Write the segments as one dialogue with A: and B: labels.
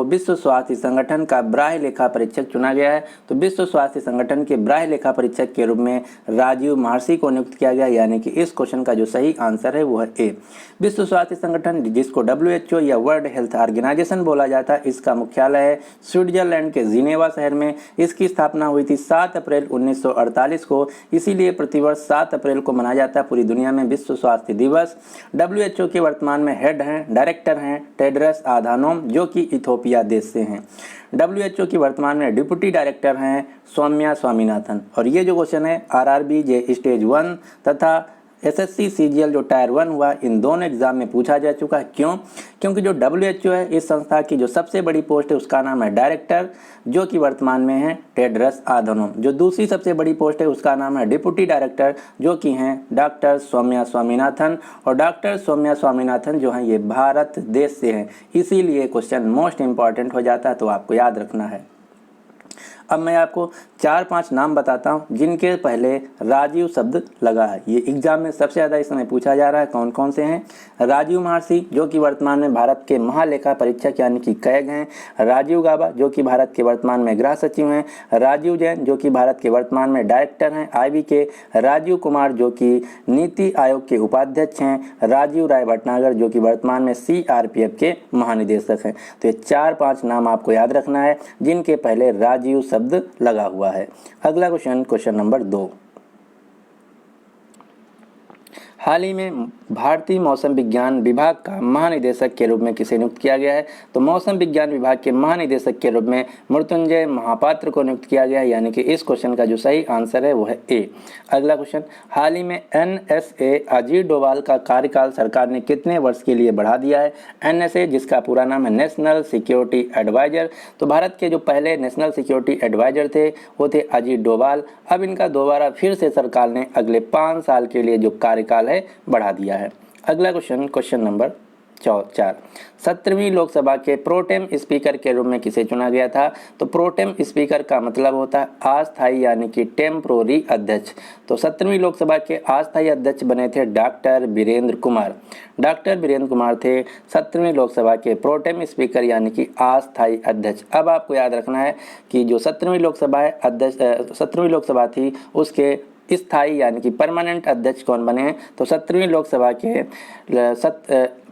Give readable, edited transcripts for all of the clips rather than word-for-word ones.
A: विश्व स्वास्थ्य संगठन का बाह्य लेखा परीक्षक चुना गया है। तो विश्व स्वास्थ्य संगठन के बाह्य लेखा परीक्षक के रूप में राजीव महर्षि को नियुक्त किया गया, यानी कि इस क्वेश्चन का जो सही आंसर है वो है ए। विश्व स्वास्थ्य संगठन जिसको WHO या वर्ल्ड हेल्थ ऑर्गेनाइजेशन बोला जाता है, इसका मुख्यालय है स्विट्जरलैंड के जिनेवा शहर में। इसकी स्थापना हुई थी 7 अप्रैल 1948 को, इसीलिए प्रतिवर्ष 7 अप्रैल को मनाया जाता है पूरी दुनिया में विश्व स्वास्थ्य दिवस। WHO के वर्तमान में हेड हैं, डायरेक्टर हैं टेड्रस अधानोम, जो कि इथोपिया देश से हैं। WHO की वर्तमान में डिप्टी डायरेक्टर हैं सौम्या स्वामीनाथन। और ये जो क्वेश्चन है RRB जे स्टेज 1 तथा SSC CGL जो टायर 1 हुआ, इन दोनों एग्जाम में पूछा जा चुका है। क्यों? क्योंकि जो WHO है इस संस्था की जो सबसे बड़ी पोस्ट है उसका नाम है डायरेक्टर, जो कि वर्तमान में है टेड्रस अधानोम। जो दूसरी सबसे बड़ी पोस्ट है उसका नाम है डिप्टी डायरेक्टर, जो कि हैं डॉक्टर सौम्या स्वामीनाथन। और डॉक्टर सौम्या स्वामीनाथन जो हैं ये भारत देश से हैं, इसीलिए क्वेश्चन मोस्ट इंपॉर्टेंट हो जाता है, तो आपको याद रखना है। अब मैं आपको 4-5 नाम बताता हूं जिनके पहले राजीव शब्द लगा है। ये एग्जाम में सबसे ज़्यादा इस समय पूछा जा रहा है। कौन कौन से हैं? राजीव महर्षि जो कि वर्तमान में भारत के महालेखा परीक्षक यानी कि कैग हैं। राजीव गाबा जो कि भारत के वर्तमान में गृह सचिव हैं। राजीव जैन जो कि भारत के वर्तमान में डायरेक्टर हैं IB के। राजीव कुमार जो कि नीति आयोग के उपाध्यक्ष हैं। राजीव राय भटनागर जो कि वर्तमान में CRPF के महानिदेशक हैं। तो ये 4-5 नाम आपको याद रखना है जिनके पहले राजीव शब्द लगा हुआ है। अगला क्वेश्चन नंबर 2। हाल ही में भारतीय मौसम विज्ञान विभाग का महानिदेशक के रूप में किसे नियुक्त किया गया है? तो मौसम विज्ञान विभाग के महानिदेशक के रूप में मृत्युंजय महापात्र को नियुक्त किया गया है, यानी कि इस क्वेश्चन का जो सही आंसर है वो है ए। अगला क्वेश्चन, हाल ही में NSA अजीत डोभाल का कार्यकाल सरकार ने कितने वर्ष के लिए बढ़ा दिया है? NSA जिसका पूरा नाम है नेशनल सिक्योरिटी एडवाइजर। तो भारत के जो पहले नेशनल सिक्योरिटी एडवाइजर थे वो थे अजीत डोभाल। अब इनका दोबारा फिर से सरकार ने अगले 5 साल के लिए जो कार्यकाल है बढ़ा दिया है। अगला क्वेश्चन नंबर 4। 17वीं लोकसभा के प्रोटेम स्पीकर के रूप में किसे चुना गया था? तो प्रोटेम स्पीकर का मतलब होता है अस्थायी यानी कि टेम्पोररी अध्यक्ष। तो 17वीं लोकसभा के अस्थायी अध्यक्ष बने थे डॉक्टर वीरेंद्र कुमार। डॉक्टर वीरेंद्र कुमार थे 17वीं लोकसभा के प्रोटेम स्पीकर यानी कि अस्थायी अध्यक्ष। अब आपको याद रखना है कि जो 17वीं लोकसभा है अध्यक्ष 17वीं लोकसभा थी उसके स्थायी यानी कि परमानेंट अध्यक्ष कौन बने हैं? तो 17वीं लोकसभा के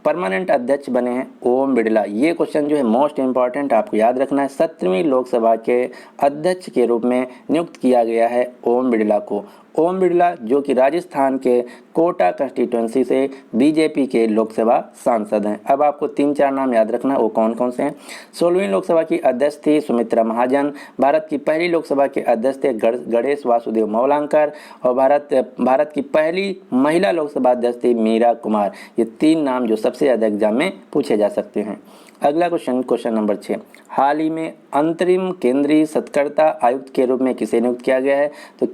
A: परमानेंट अध्यक्ष बने हैं ओम बिड़ला। ये क्वेश्चन जो है मोस्ट इंपॉर्टेंट आपको याद रखना है। 17वीं लोकसभा के अध्यक्ष के रूप में नियुक्त किया गया है ओम बिड़ला को। ओम बिड़ला जो कि राजस्थान के कोटा कंस्टिट्यूंसी से BJP के लोकसभा सांसद हैं। अब आपको 3-4 नाम याद रखना, वो कौन कौन से हैं? 16वीं लोकसभा की अध्यक्ष थी सुमित्रा महाजन। भारत की पहली लोकसभा के अध्यक्ष थे गणेश वासुदेव मौलांकर। और भारत की पहली महिला लोकसभा अध्यक्ष थी मीरा कुमार। ये 3 नाम जो सबसे ज़्यादा एग्जाम में पूछे जा सकते हैं। अगला क्वेश्चन नंबर 6। हाल ही में अंतरिम केंद्रीय सत्कर्ता आयुक्त के रूप में किसे नियुक्त किया गया है? तो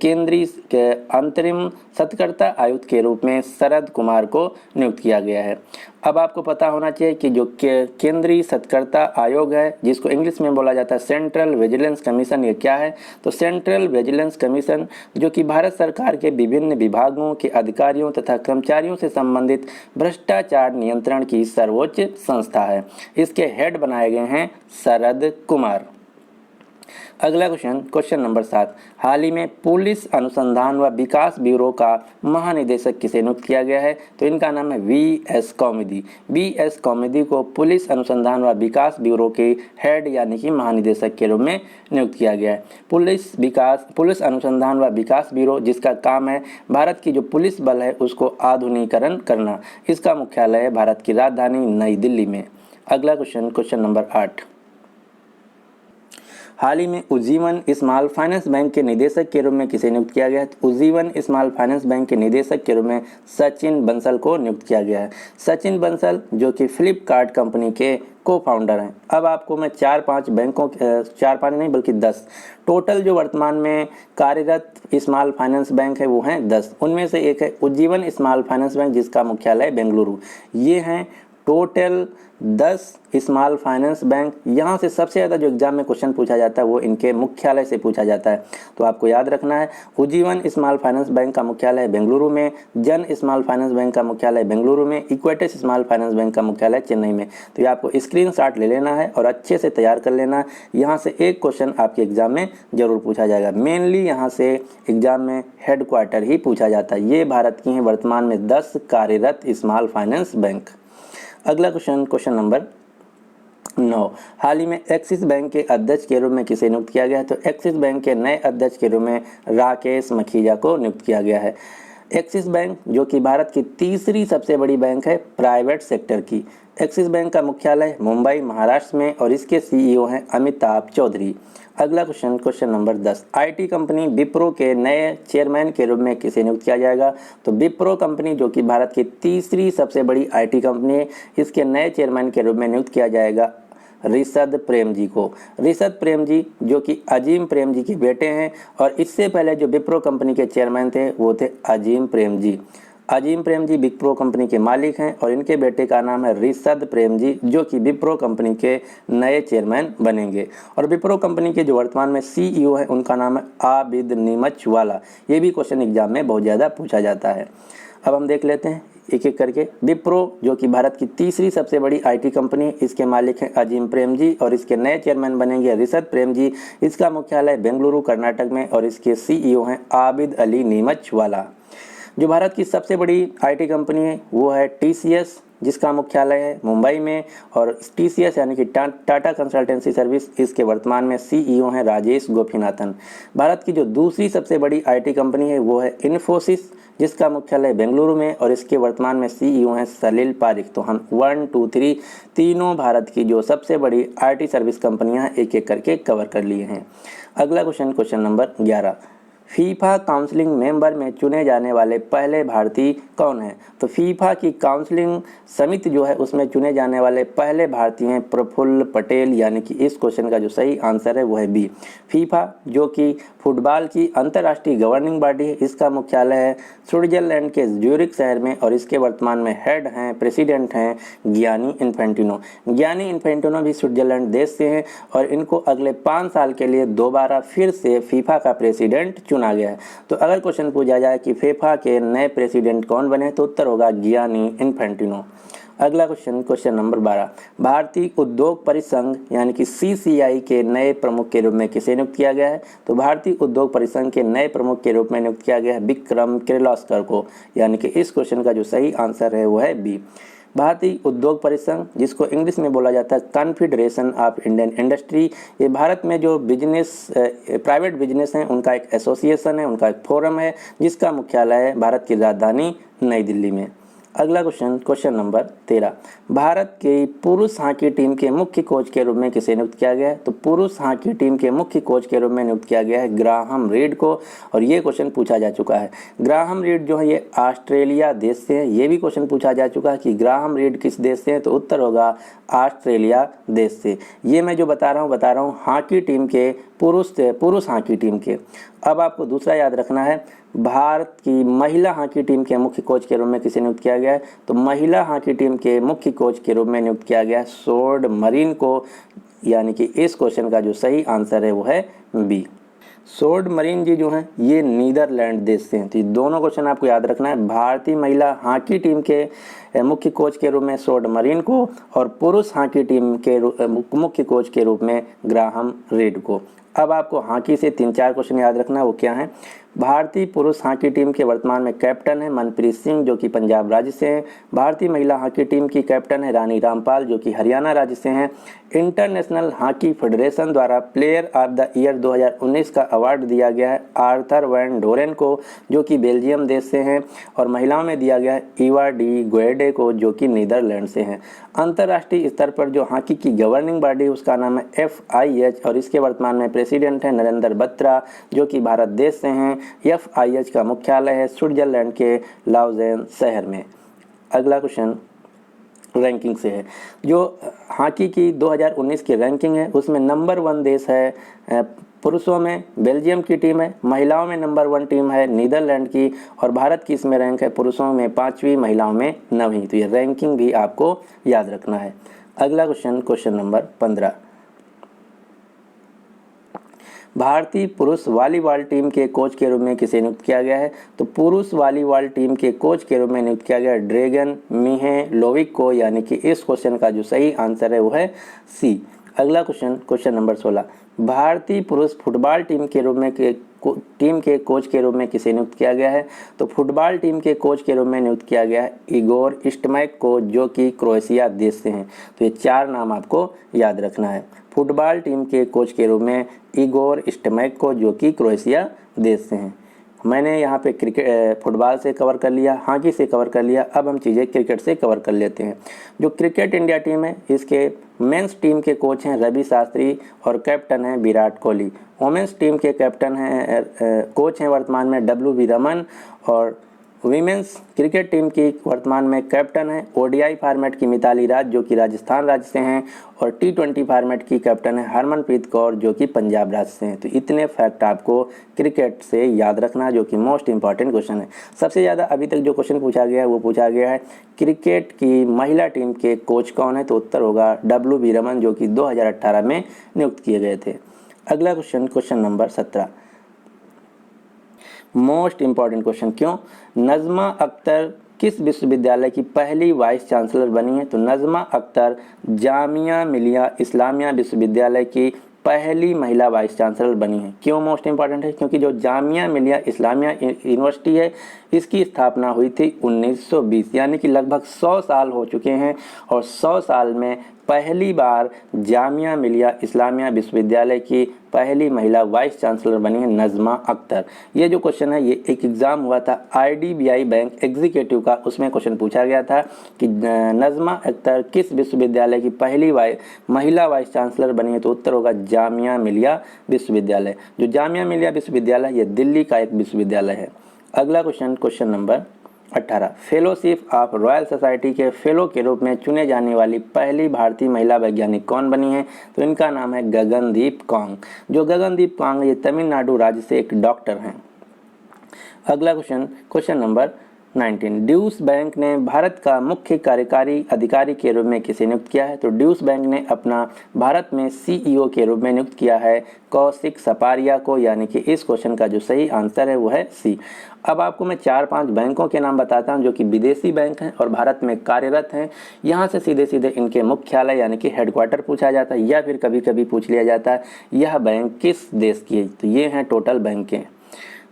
A: अंतरिम सत्कर्ता आयुक्त के रूप में शरद कुमार को नियुक्त किया गया है। अब आपको पता होना चाहिए कि जो केंद्रीय सत्कर्ता आयोग है जिसको इंग्लिश में बोला जाता है सेंट्रल विजिलेंस कमीशन, ये क्या है? तो सेंट्रल विजिलेंस कमीशन जो कि भारत सरकार के विभिन्न विभागों के अधिकारियों तथा कर्मचारियों से संबंधित भ्रष्टाचार नियंत्रण की सर्वोच्च संस्था है। इसके हेड बनाए गए हैं शरद कुमार। अगला क्वेश्चन नंबर 7। हाल ही में पुलिस अनुसंधान व विकास ब्यूरो का महानिदेशक किसे नियुक्त किया गया है? तो इनका नाम है VS कौमुदी। VS कौमुदी को पुलिस अनुसंधान व विकास ब्यूरो के हेड यानी कि महानिदेशक के रूप में नियुक्त किया गया है। पुलिस अनुसंधान व विकास ब्यूरो जिसका काम है भारत की जो पुलिस बल है उसको आधुनिकीकरण करना। इसका मुख्यालय है भारत की राजधानी नई दिल्ली में। अगला क्वेश्चन नंबर 8। हाल ही में उज्जीवन स्मॉल फाइनेंस बैंक के निदेशक के रूप में किसे नियुक्त किया गया है? उज्जीवन स्मॉल फाइनेंस बैंक के निदेशक के रूप में सचिन बंसल को नियुक्त किया गया है। सचिन बंसल जो कि फ्लिपकार्ट कंपनी के को-फाउंडर हैं। अब आपको मैं 4-5 बैंकों 4-5 नहीं बल्कि 10 टोटल जो वर्तमान में कार्यरत स्मॉल फाइनेंस बैंक है वो हैं 10। उनमें से एक है उज्जीवन स्मॉल फाइनेंस बैंक जिसका मुख्यालय बेंगलुरु। ये हैं टोटल 10 स्मॉल फाइनेंस बैंक। यहाँ से सबसे ज़्यादा जो एग्जाम में क्वेश्चन पूछा जाता है वो इनके मुख्यालय से पूछा जाता है, तो आपको याद रखना है। उज्जीवन स्मॉल फाइनेंस बैंक का मुख्यालय बेंगलुरु में, जन स्मॉल फाइनेंस बैंक का मुख्यालय बेंगलुरु में, इक्वेटस स्मॉल फाइनेंस बैंक का मुख्यालय चेन्नई में। तो ये आपको स्क्रीनशॉट ले लेना है और अच्छे से तैयार कर लेना है। यहाँ से एक क्वेश्चन आपके एग्जाम में जरूर पूछा जाएगा। मेनली यहाँ से एग्जाम में हेडक्वार्टर ही पूछा जाता है। ये भारत की हैं वर्तमान में 10 कार्यरत स्मॉल फाइनेंस बैंक। अगला क्वेश्चन, क्वेश्चन नंबर 9, हाल ही में एक्सिस बैंक के अध्यक्ष के रूप में किसे नियुक्त किया गया है? तो एक्सिस बैंक के नए अध्यक्ष के रूप में राकेश मखीजा को नियुक्त किया गया है। एक्सिस बैंक जो कि भारत की तीसरी सबसे बड़ी बैंक है प्राइवेट सेक्टर की। एक्सिस बैंक का मुख्यालय मुंबई महाराष्ट्र में और इसके सीईओ हैं अमिताभ चौधरी। अगला question, question number 10, IT company Wipro के नए चेयरमैन के रूप में किसे नियुक्त किया जाएगा? तो विप्रो कंपनी जो कि भारत की तीसरी सबसे बड़ी आईटी कंपनी है, इसके नए चेयरमैन के रूप में नियुक्त किया जाएगा रिशद प्रेम जी को। रिशद प्रेम जी जो कि अजीम प्रेम जी के बेटे हैं और इससे पहले जो विप्रो कंपनी के चेयरमैन थे वो थे अजीम प्रेम जी। अजीम प्रेम जी विप्रो कंपनी के मालिक हैं और इनके बेटे का नाम है रिशद प्रेम जी जो कि विप्रो कंपनी के नए चेयरमैन बनेंगे। और विप्रो कंपनी के जो वर्तमान में सीईओ हैं उनका नाम है आबिद नीमचवाला। ये भी क्वेश्चन एग्जाम में बहुत ज़्यादा पूछा जाता है। अब हम देख लेते हैं एक एक करके। विप्रो जो कि भारत की तीसरी सबसे बड़ी आईटी कंपनी, इसके मालिक हैं अजीम प्रेम जी और इसके नए चेयरमैन बनेंगे रिशद प्रेम जी। इसका मुख्यालय बेंगलुरु कर्नाटक में और इसके सीईओ हैं आबिद अली नीमचवाला। जो भारत की सबसे बड़ी आईटी कंपनी है वो है टीसीएस जिसका मुख्यालय है मुंबई में और टीसीएस यानी कि टाटा कंसल्टेंसी सर्विस, इसके वर्तमान में सीईओ हैं राजेश गोपीनाथन। भारत की जो दूसरी सबसे बड़ी आईटी कंपनी है वो है इन्फोसिस जिसका मुख्यालय बेंगलुरु में और इसके वर्तमान में सीईओ हैं सलील पारिक। तो हम 1, 2, 3 तीनों भारत की जो सबसे बड़ी आईटी सर्विस कंपनियां एक एक करके कवर कर लिए हैं। अगला question, question number 11, FIFA counselling member में चुने जाने वाले पहले भारतीय कौन हैं? तो फीफा की काउंसलिंग समिति जो है उसमें चुने जाने वाले पहले भारतीय हैं प्रफुल्ल पटेल, यानी कि इस क्वेश्चन का जो सही आंसर है वो है बी। फीफा जो कि फुटबॉल की अंतर्राष्ट्रीय गवर्निंग बॉडी है, इसका मुख्यालय है स्विट्जरलैंड के ज्यूरिख शहर में और इसके वर्तमान में हेड हैं, प्रेसिडेंट हैं गियानी इन्फेंटिनो। गियानी इन्फेंटिनो भी स्विट्जरलैंड देश से हैं और इनको अगले 5 साल के लिए दोबारा फिर से फीफा का प्रेसिडेंट चुना गया है। तो अगर क्वेश्चन पूछा जाए कि फीफा के नए प्रेसिडेंट कौन बने तो उत्तर होगा गियानी इन्फेंटिनो। अगला क्वेश्चन, क्वेश्चन नंबर 12, भारतीय उद्योग परिसंघ यानी कि सीसीआई के नए प्रमुख के रूप में किसे नियुक्त किया गया है? तो भारतीय उद्योग परिसंघ के नए प्रमुख के रूप में नियुक्त किया गया है विक्रम किर्लोस्कर को, यानी कि इस क्वेश्चन का जो सही आंसर है वो है बी। भारतीय उद्योग परिसंघ जिसको इंग्लिश में बोला जाता है कॉन्फेडरेशन ऑफ इंडियन इंडस्ट्री, ये भारत में जो बिजनेस प्राइवेट बिजनेस हैं उनका एक एसोसिएशन है, उनका एक फोरम है जिसका मुख्यालय है भारत की राजधानी नई दिल्ली में। अगला क्वेश्चन, क्वेश्चन नंबर 13, भारत की पुरुष हॉकी टीम के मुख्य कोच के रूप में किसे नियुक्त किया गया है? तो पुरुष हॉकी टीम के मुख्य कोच के रूप में नियुक्त किया गया है ग्राहम रीड को और ये क्वेश्चन पूछा जा चुका है। ग्राहम रीड जो है ये ऑस्ट्रेलिया देश से है। ये भी क्वेश्चन पूछा जा चुका है कि ग्राहम रीड किस देश से है, तो उत्तर होगा ऑस्ट्रेलिया देश से। ये मैं जो बता रहा हूँ हॉकी टीम के पुरुष हॉकी टीम के। अब आपको दूसरा याद रखना है, भारत की महिला हॉकी टीम के मुख्य कोच के रूप में किसे नियुक्त किया गया है? तो महिला हॉकी टीम के मुख्य कोच के रूप में नियुक्त किया गया है सोर्ड मरीन को, यानी कि इस क्वेश्चन का जो सही आंसर है वो है बी। सोर्ड मरीन जी जो हैं ये नीदरलैंड देश से हैं। तो ये दोनों क्वेश्चन आपको याद रखना है, भारतीय महिला हॉकी टीम के मुख्य कोच के रूप में सोर्ड मरीन को और पुरुष हॉकी टीम के मुख्य कोच के रूप में ग्राहम रीड को। अब आपको हॉकी से 3-4 क्वेश्चन याद रखना है, वो क्या है? भारतीय पुरुष हॉकी टीम के वर्तमान में कैप्टन है मनप्रीत सिंह जो कि पंजाब राज्य से हैं। भारतीय महिला हॉकी टीम की कैप्टन है रानी रामपाल जो कि हरियाणा राज्य से हैं। इंटरनेशनल हॉकी फेडरेशन द्वारा प्लेयर ऑफ द ईयर 2019 का अवार्ड दिया गया है आर्थर वैन डोरेन को जो कि बेल्जियम देश से हैं और महिलाओं में दिया गया है ईवा डी गोएडे को जो कि नीदरलैंड से हैं। अंतर्राष्ट्रीय स्तर पर जो हॉकी की गवर्निंग बॉडी उसका नाम है FIH और इसके वर्तमान में प्रेसिडेंट है नरेंद्र बत्रा जो कि भारत देश से हैं। FIH का मुख्यालय है स्विट्जरलैंड के लाउजेन शहर में। अगला क्वेश्चन, रैंकिंग से है। जो हॉकी की 2019 की रैंकिंग है उसमें नंबर 1 देश है पुरुषों में बेल्जियम की टीम है, महिलाओं में नंबर 1 टीम है नीदरलैंड की, और भारत की इसमें रैंक है पुरुषों में 5वीं, महिलाओं में 9वीं। तो ये रैंकिंग भी आपको याद रखना है। अगला क्वेश्चन नंबर 15, भारतीय पुरुष वॉलीबॉल टीम के कोच के रूप में किसे नियुक्त किया गया है? तो पुरुष वॉलीबॉल टीम के कोच के रूप में नियुक्त किया गया ड्रेगन मिहेलोविक को, यानी कि इस क्वेश्चन का जो सही आंसर है वो है सी। अगला क्वेश्चन नंबर 16, भारतीय पुरुष फुटबॉल टीम के रूप में टीम के कोच के रूप में किसे नियुक्त किया गया है? तो फुटबॉल टीम के कोच के रूप में नियुक्त किया गया है इगोर स्टमैक को, जो कि क्रोएशिया देश से हैं। तो ये 4 नाम आपको याद रखना है। फुटबॉल टीम के कोच के रूप में इगोर स्टमैक को, जो कि क्रोएशिया देश से हैं। मैंने यहाँ पे फुटबॉल से कवर कर लिया, हॉकी से कवर कर लिया, अब हम चीज़ें क्रिकेट से कवर कर लेते हैं। जो क्रिकेट इंडिया टीम है इसके मेंस टीम के कोच हैं रवि शास्त्री और कैप्टन हैं विराट कोहली। वुमेंस टीम के कैप्टन हैं कोच हैं वर्तमान में डब्ल्यू रमन, और वीमेंस क्रिकेट टीम की वर्तमान में कैप्टन है ओडीआई फॉर्मेट की मिताली राज, जो कि राजस्थान राज्य से हैं, और टी20 फॉर्मेट की कैप्टन है हरमनप्रीत कौर, जो कि पंजाब राज्य से हैं। तो इतने फैक्ट आपको क्रिकेट से याद रखना, जो कि मोस्ट इंपॉर्टेंट क्वेश्चन है। सबसे ज़्यादा अभी तक जो क्वेश्चन पूछा गया है वो पूछा गया है क्रिकेट की महिला टीम के कोच कौन है? तो उत्तर होगा डब्ल्यू रमन, जो कि 2018 में नियुक्त किए गए थे। अगला question number 17, most important question, क्यों? नज़मा अख्तर किस विश्वविद्यालय की पहली वाइस चांसलर बनी है? तो नज़मा अख्तर जामिया मिलिया इस्लामिया विश्वविद्यालय की पहली महिला वाइस चांसलर बनी है। क्यों मोस्ट इंपॉर्टेंट है? क्योंकि जो जामिया मिलिया इस्लामिया यूनिवर्सिटी है इसकी स्थापना हुई थी 1920, यानी कि लगभग 100 साल हो चुके हैं, और 100 साल में पहली बार जामिया मिलिया इस्लामिया विश्वविद्यालय की पहली महिला वाइस चांसलर बनी है नज़मा अख्तर। ये जो क्वेश्चन है ये एक एग्ज़ाम हुआ था IDBI बैंक एग्जीक्यूटिव का, उसमें क्वेश्चन पूछा गया था कि नज़मा अख्तर किस विश्वविद्यालय की पहली महिला वाइस चांसलर बनी है? तो उत्तर होगा जामिया मिलिया विश्वविद्यालय। जो जामिया मिलिया विश्वविद्यालय ये दिल्ली का एक विश्वविद्यालय है। अगला question number 18, fellowship of royal society के फेलो के रूप में चुने जाने वाली पहली भारतीय महिला वैज्ञानिक कौन बनी है? तो इनका नाम है गगनदीप कौंग। जो गगनदीप कौंग ये तमिलनाडु राज्य से एक डॉक्टर हैं। अगला क्वेश्चन नंबर 19, ड्यूश बैंक ने भारत का मुख्य कार्यकारी अधिकारी के रूप में किसे नियुक्त किया है? तो ड्यूश बैंक ने अपना भारत में CEO के रूप में नियुक्त किया है कौशिक सपारिया को, यानी कि इस क्वेश्चन का जो सही आंसर है वो है सी। अब आपको मैं 4-5 बैंकों के नाम बताता हूं जो कि विदेशी बैंक हैं और भारत में कार्यरत हैं। यहाँ से सीधे सीधे इनके मुख्यालय यानी कि हेडक्वार्टर पूछा जाता है, या फिर कभी कभी पूछ लिया जाता है यह बैंक किस देश की है। तो ये हैं टोटल बैंकें।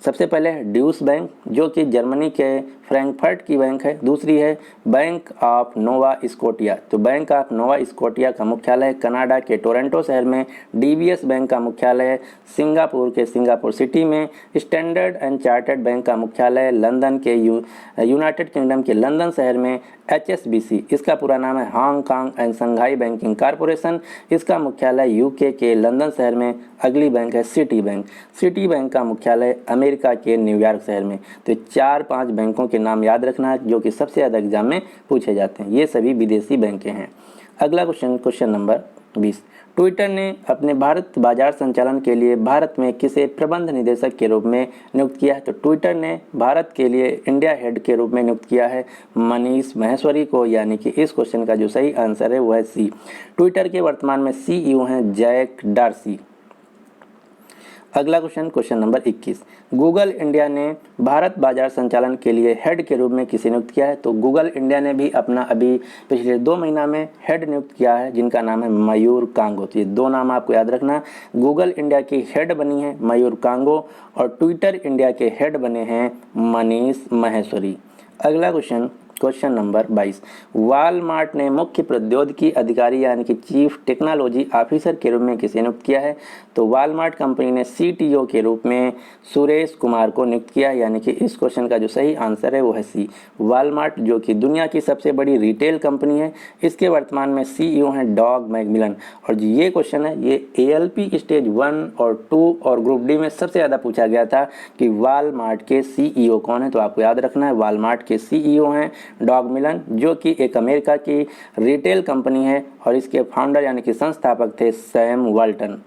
A: सबसे पहले है ड्यूश बैंक, जो कि जर्मनी के फ्रैंकफर्ट की बैंक है। दूसरी है बैंक ऑफ नोवा स्कोटिया, तो बैंक ऑफ नोवा स्कोटिया का मुख्यालय है कनाडा के टोरंटो शहर में। DBS बैंक का मुख्यालय है सिंगापुर के सिंगापुर सिटी में। स्टैंडर्ड एंड चार्टर्ड बैंक का मुख्यालय है लंदन के यूनाइटेड किंगडम के लंदन शहर में। HSBC इसका पूरा नाम है Hong Kong and Shanghai banking corporation, इसका मुख्यालय UK के लंदन शहर में। अगली बैंक है सिटी बैंक, सिटी बैंक का मुख्यालय अमेरिका के न्यूयॉर्क शहर में। तो 4-5 बैंकों के नाम याद रखना जो कि सबसे ज़्यादा एग्जाम में पूछे जाते हैं, ये सभी विदेशी बैंकें हैं। अगला क्वेश्चन नंबर 20, ट्विटर ने अपने भारत बाजार संचालन के लिए भारत में किसे प्रबंध निदेशक के रूप में नियुक्त किया है? तो ट्विटर ने भारत के लिए इंडिया हेड के रूप में नियुक्त किया है मनीष महेश्वरी को, यानी कि इस क्वेश्चन का जो सही आंसर है वो है सी। ट्विटर के वर्तमान में CEO हैं जैक डार्सी। अगला क्वेश्चन नंबर 21, गूगल इंडिया ने भारत बाजार संचालन के लिए हेड के रूप में किसे नियुक्त किया है? तो गूगल इंडिया ने भी अपना अभी पिछले 2 महीना में हेड नियुक्त किया है जिनका नाम है मयूर कांगो। तो ये 2 नाम आपको याद रखना, गूगल इंडिया की हेड बनी है मयूर कांगो और ट्विटर इंडिया के हेड बने हैं मनीष महेश्वरी। अगला क्वेश्चन नंबर 22, वॉलमार्ट ने मुख्य प्रौद्योगिकी अधिकारी यानी कि चीफ टेक्नोलॉजी ऑफिसर के रूप में किसे नियुक्त किया है? तो वॉलमार्ट कंपनी ने CTO के रूप में सुरेश कुमार को नियुक्त किया, यानी कि इस क्वेश्चन का जो सही आंसर है वो है सी। वॉलमार्ट जो कि दुनिया की सबसे बड़ी रिटेल कंपनी है, इसके वर्तमान में CEO हैं डॉग मैकमिलन। और जो ये क्वेश्चन है ये ALP स्टेज 1 और 2 और ग्रुप D में सबसे ज़्यादा पूछा गया था कि वॉलमार्ट के CEO कौन है। तो आपको याद रखना है वॉलमार्ट के CEO हैं डॉग मिलन, जो कि एक अमेरिका की रिटेल कंपनी है और इसके फाउंडर यानी कि संस्थापक थे सैम वाल्टन।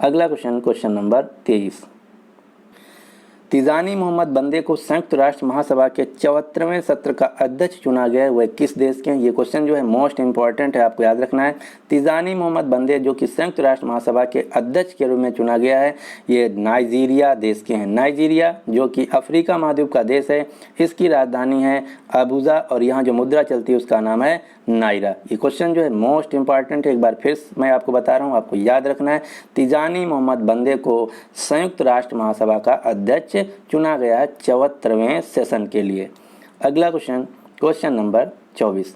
A: अगला question, question number 23। Tijjani Muhammad Bande को संयुक्त राष्ट्र महासभा के 74वें सत्र का अध्यक्ष चुना गया है, वह किस देश के हैं? ये क्वेश्चन जो है मोस्ट इंपॉर्टेंट है, आपको याद रखना है। तिजानी मोहम्मद बंदे जो कि संयुक्त राष्ट्र महासभा के अध्यक्ष के रूप में चुना गया है, ये नाइजीरिया देश के हैं। नाइजीरिया जो कि अफ्रीका महाद्वीप का देश है, इसकी राजधानी है अबूजा और यहाँ जो मुद्रा चलती है उसका नाम है नायरा। ये क्वेश्चन जो है मोस्ट इंपॉर्टेंट है, एक बार फिर मैं आपको बता रहा हूँ, आपको याद रखना है। तिजानी मोहम्मद बंदे को संयुक्त राष्ट्र महासभा का अध्यक्ष चुना गया है 74वें सेशन के लिए। अगला question, question number 24।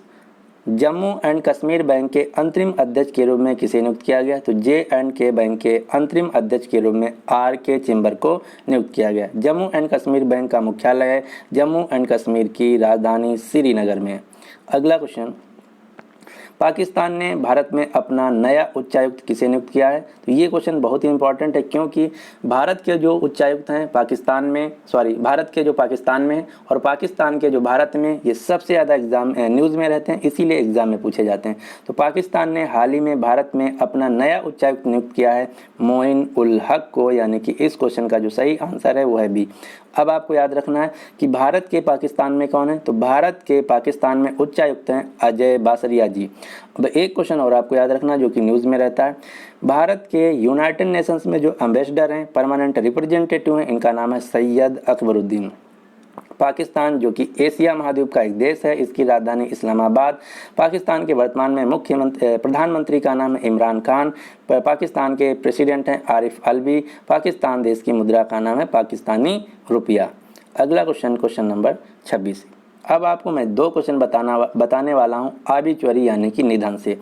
A: Jammu and Kashmir bank के अंतरिम अध्यक्ष के रूप में किसे नियुक्त किया गया? तो J&K बैंक के अंतरिम अध्यक्ष के रूप में R.K. चिंबर को नियुक्त किया गया। जम्मू एंड कश्मीर बैंक का मुख्यालय है जम्मू एंड कश्मीर की राजधानी श्रीनगर में। अगला क्वेश्चन, पाकिस्तान ने भारत में अपना नया उच्चायुक्त किसे नियुक्त किया है? तो ये क्वेश्चन बहुत ही इंपॉर्टेंट है, क्योंकि भारत के जो उच्चायुक्त हैं पाकिस्तान में, भारत के जो पाकिस्तान में और पाकिस्तान के जो भारत में, ये सबसे ज़्यादा एग्जाम न्यूज़ में रहते हैं, इसीलिए एग्जाम में पूछे जाते हैं। तो पाकिस्तान ने हाल ही में भारत में अपना नया उच्चायुक्त नियुक्त किया है मोइन उल हक को, यानी कि इस क्वेश्चन का जो सही आंसर है वो है बी। अब आपको याद रखना है कि भारत के पाकिस्तान में कौन है? तो भारत के पाकिस्तान में उच्चायुक्त हैं अजय बासरिया जी। अब एक क्वेश्चन और आपको याद रखना जो कि न्यूज़ में रहता है, भारत के यूनाइटेड नेशंस में जो एम्बेसडर हैं, परमानेंट रिप्रेजेंटेटिव हैं, इनका नाम है सैयद अकबरुद्दीन। पाकिस्तान जो कि एशिया महाद्वीप का एक देश है, इसकी राजधानी इस्लामाबाद। पाकिस्तान के वर्तमान में प्रधानमंत्री का नाम है इमरान खान। पाकिस्तान के प्रेसिडेंट हैं आरिफ अलवी। पाकिस्तान देश की मुद्रा का नाम है पाकिस्तानी रुपया। अगला क्वेश्चन, क्वेश्चन नंबर 26। अब आपको मैं दो क्वेश्चन बताने वाला हूँ आबिचुअरी यानी कि निधन से।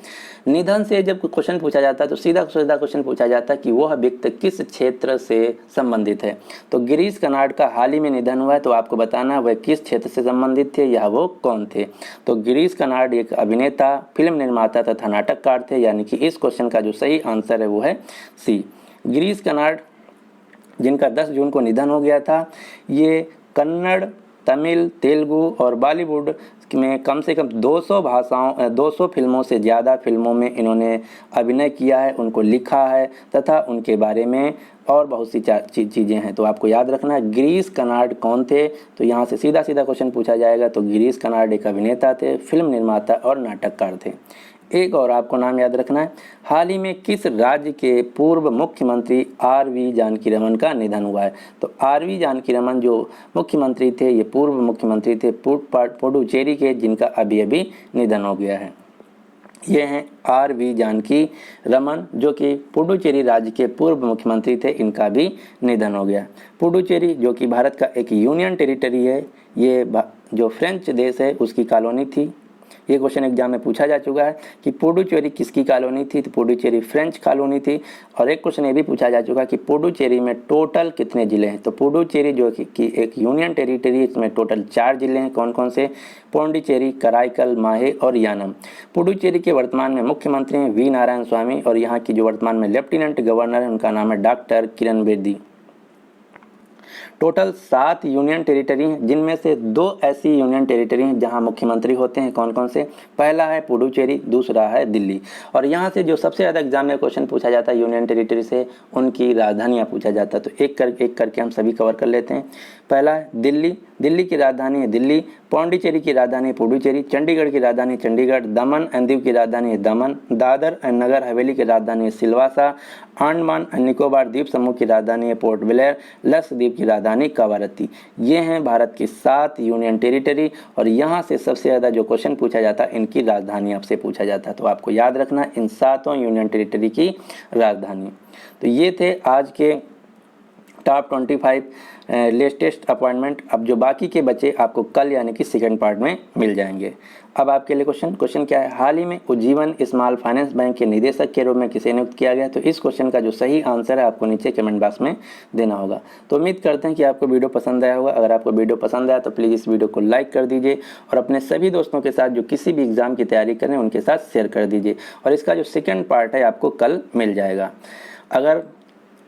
A: निधन से जब क्वेश्चन पूछा जाता है तो सीधा क्वेश्चन पूछा जाता है कि वह व्यक्ति किस क्षेत्र से संबंधित है। तो गिरीश कर्नाड का हाल ही में निधन हुआ है, तो आपको बताना वह किस क्षेत्र से संबंधित थे या वो कौन थे। तो गिरीश कर्नाड एक अभिनेता, फिल्म निर्माता तथा नाटककार थे, यानी कि इस क्वेश्चन का जो सही आंसर है वो है सी। गिरीश कर्नाड जिनका 10 जून को निधन हो गया था, ये कन्नड़, तमिल, तेलुगु और बॉलीवुड में कम से कम 200 फिल्मों से ज़्यादा फिल्मों में इन्होंने अभिनय किया है, उनको लिखा है तथा उनके बारे में और बहुत सी चीज़ें हैं। तो आपको याद रखना है गिरीश कर्नाड कौन थे। तो यहाँ से सीधा क्वेश्चन पूछा जाएगा। तो गिरीश कर्नाड एक अभिनेता थे, फिल्म निर्माता और नाटककार थे। एक और आपको नाम याद रखना है, हाल ही में किस राज्य के पूर्व मुख्यमंत्री R.V. जानकीरमन का निधन हुआ है? तो R.V. जानकीरमन जो मुख्यमंत्री थे, ये पूर्व मुख्यमंत्री थे पुडुचेरी के, जिनका अभी अभी निधन हो गया है। ये हैं R.V. जानकीरमन जो कि पुडुचेरी राज्य के पूर्व मुख्यमंत्री थे, इनका भी निधन हो गया। पुडुचेरी जो कि भारत का एक यूनियन टेरिटरी है, ये जो फ्रेंच देश है उसकी कॉलोनी थी। ये क्वेश्चन एग्जाम में पूछा जा चुका है कि पुडुचेरी किसकी कॉलोनी थी? तो पुडुचेरी फ्रेंच कॉलोनी थी। और एक क्वेश्चन ये भी पूछा जा चुका है कि पुडुचेरी में टोटल कितने ज़िले हैं? तो पुडुचेरी जो कि एक यूनियन टेरिटरी, इसमें टोटल 4 ज़िले हैं। कौन कौन से? पौंडीचेरी, कराईकल, माहे और यानम। पुडुचेरी के वर्तमान में मुख्यमंत्री हैं वी नारायण स्वामी और यहाँ की जो वर्तमान में लेफ्टिनेंट गवर्नर है उनका नाम है doctor Kiran Bedi. Total 7 union territory हैं, जिनमें से 2 ऐसी यूनियन टेरिटरी हैं जहां मुख्यमंत्री होते हैं। कौन कौन से? पहला है पुडुचेरी, दूसरा है दिल्ली। और यहां से जो सबसे ज़्यादा एग्जाम में क्वेश्चन पूछा जाता है यूनियन टेरिटरी से, उनकी राजधानियां पूछा जाता है। तो एक करके हम सभी कवर कर लेते हैं। पहला है दिल्ली, दिल्ली की राजधानी है दिल्ली। पौंडीचेरी की राजधानी पुडुचेरी। चंडीगढ़ की राजधानी चंडीगढ़। दमन एंड दीव की राजधानी है दमन। दादर एंड नगर हवेली की राजधानी है सिलवासा। अंडमान एंड निकोबार द्वीप समूह की राजधानी है पोर्ट ब्लेयर। लक्षद्वीप की राजधानी कवारत्ती। ये हैं भारत की 7 यूनियन टेरिटरी और यहाँ से सबसे ज़्यादा जो क्वेश्चन पूछा जाता है इनकी राजधानी आपसे पूछा जाता है। तो आपको याद रखना इन 7 यूनियन टेरिटरी की राजधानी। तो ये थे आज के टॉप 25 लेटेस्ट अपॉइंटमेंट। अब जो बाकी के बचे आपको कल यानी कि सेकंड पार्ट में मिल जाएंगे। अब आपके लिए क्वेश्चन क्या है? हाल ही में उज्जीवन स्मॉल फाइनेंस बैंक के निदेशक के रूप में किसे नियुक्त किया गया? तो इस क्वेश्चन का जो सही आंसर है आपको नीचे कमेंट बॉक्स में देना होगा। तो उम्मीद करते हैं कि आपको वीडियो पसंद आया होगा। अगर आपको वीडियो पसंद आया तो प्लीज़ इस वीडियो को लाइक कर दीजिए और अपने सभी दोस्तों के साथ जो किसी भी एग्ज़ाम की तैयारी करें उनके साथ शेयर कर दीजिए। और इसका जो सेकेंड पार्ट है आपको कल मिल जाएगा। अगर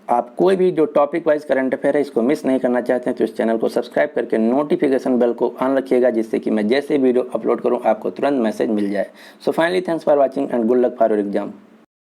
A: आप कोई भी जो टॉपिक वाइज करंट अफेयर है इसको मिस नहीं करना चाहते हैं तो इस चैनल को सब्सक्राइब करके नोटिफिकेशन बेल को ऑन रखिएगा, जिससे कि मैं जैसे वीडियो अपलोड करूं आपको तुरंत मैसेज मिल जाए। So finally thanks for watching and good luck for your exam.